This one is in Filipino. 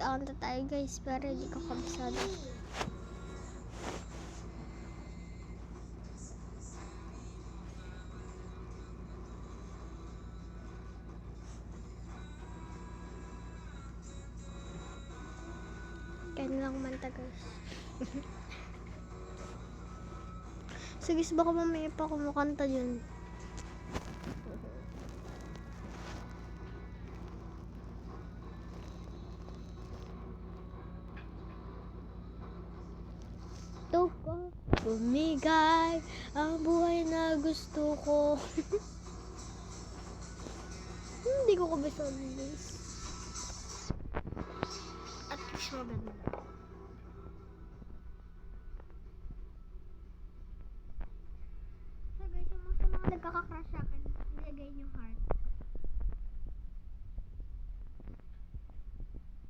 Magkakanta tayo guys, pero hindi ko kabisado. Kaya lang manta guys. So guys, baka mamaya pa kumakanta yun. Gusto ko bumigay ang buhay na gusto ko. Hindi ko kabisado guys. At least maganda.